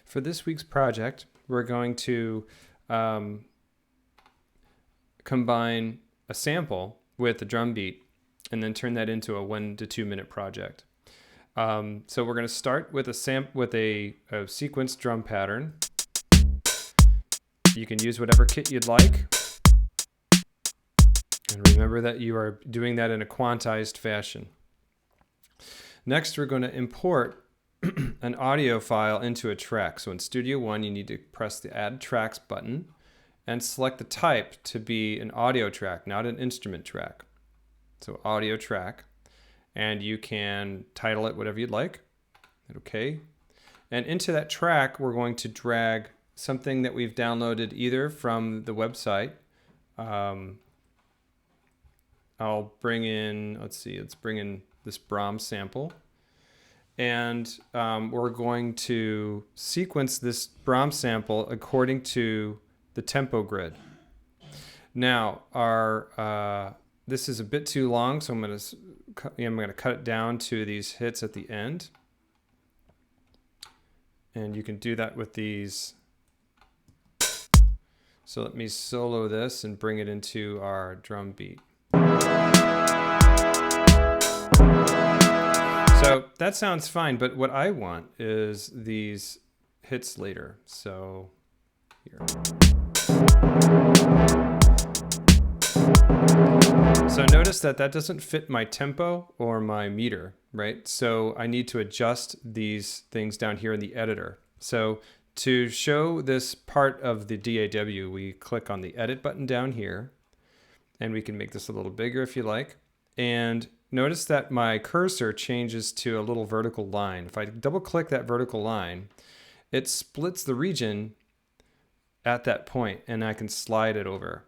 For this week's project, we're going to combine a sample with a drum beat and then turn that into a 1 to 2 minute project. So we're going to start with a sequenced drum pattern. You can use whatever kit you'd like. And remember that you are doing that in a quantized fashion. Next, we're going to import an audio file into a track. So in Studio One, you need to press the Add Tracks button and select the type to be an audio track, not an instrument track. So audio track. And you can title it whatever you'd like. Okay. And into that track, we're going to drag something that we've downloaded either from the website. I'll bring in, let's bring in this Brahms sample. And we're going to sequence this Brahms sample according to the tempo grid. Now, this is a bit too long, so I'm going to cut it down to these hits at the end. And you can do that with these. So let me solo this and bring it into our drum beat. So that sounds fine, but what I want is these hits later. So here. So notice that doesn't fit my tempo or my meter, right? So I need to adjust these things down here in the editor. So to show this part of the DAW, we click on the edit button down here, and we can make this a little bigger if you like. And notice that my cursor changes to a little vertical line. If I double click that vertical line, it splits the region at that point, and I can slide it over.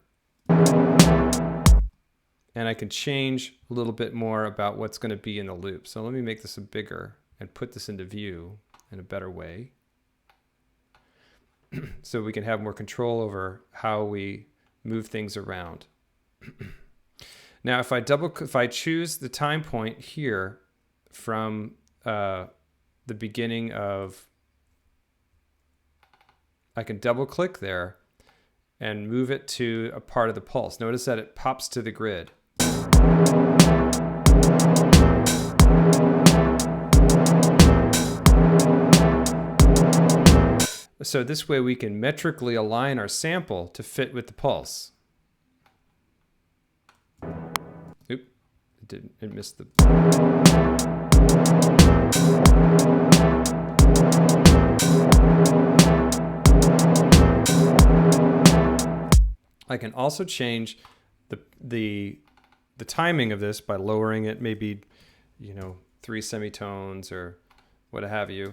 And I can change a little bit more about what's going to be in the loop. So let me make this a bigger and put this into view in a better way. So we can have more control over how we move things around. Now, if I choose the time point here from the beginning of, I can double click there and move it to a part of the pulse. Notice that it pops to the grid. So this way we can metrically align our sample to fit with the pulse. Oop, it missed the... I can also change the timing of this by lowering it, maybe, 3 semitones or what have you.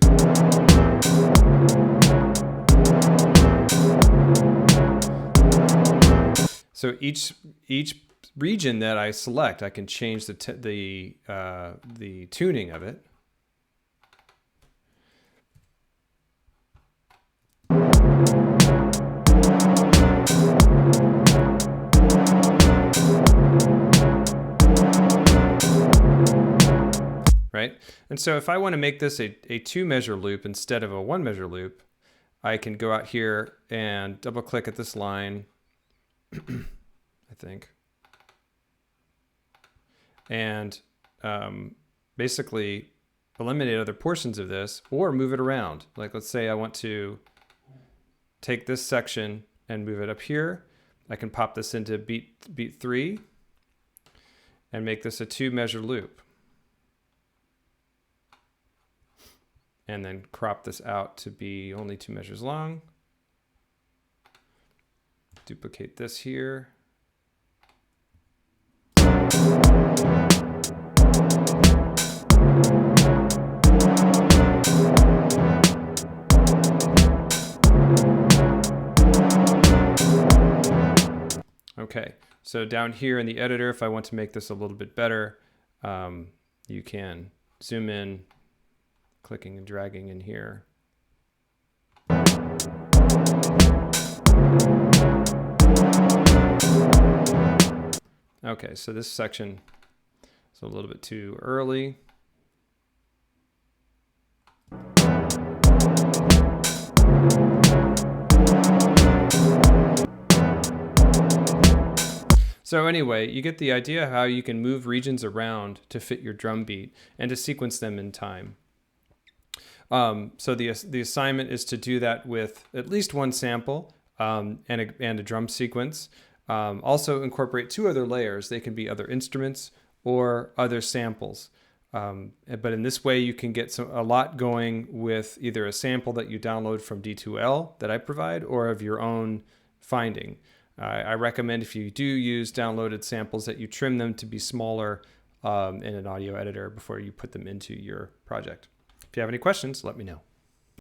So each region that I select, I can change the tuning of it. Right? And so if I want to make this a 2-measure loop instead of a 1-measure loop, I can go out here and double click at this line, I think, and basically eliminate other portions of this or move it around. Like, let's say I want to take this section and move it up here. I can pop this into beat 3 and make this a 2-measure loop. And then crop this out to be only 2 measures long. Duplicate this here. Okay, so down here in the editor, if I want to make this a little bit better, you can zoom in, clicking and dragging in here. Okay, so this section is a little bit too early. So anyway, you get the idea how you can move regions around to fit your drum beat and to sequence them in time. So the assignment is to do that with at least one sample and a drum sequence. Also incorporate 2 other layers. They can be other instruments or other samples. But in this way, you can get a lot going with either a sample that you download from D2L that I provide or of your own finding. I recommend if you do use downloaded samples that you trim them to be smaller in an audio editor before you put them into your project. If you have any questions, let me know.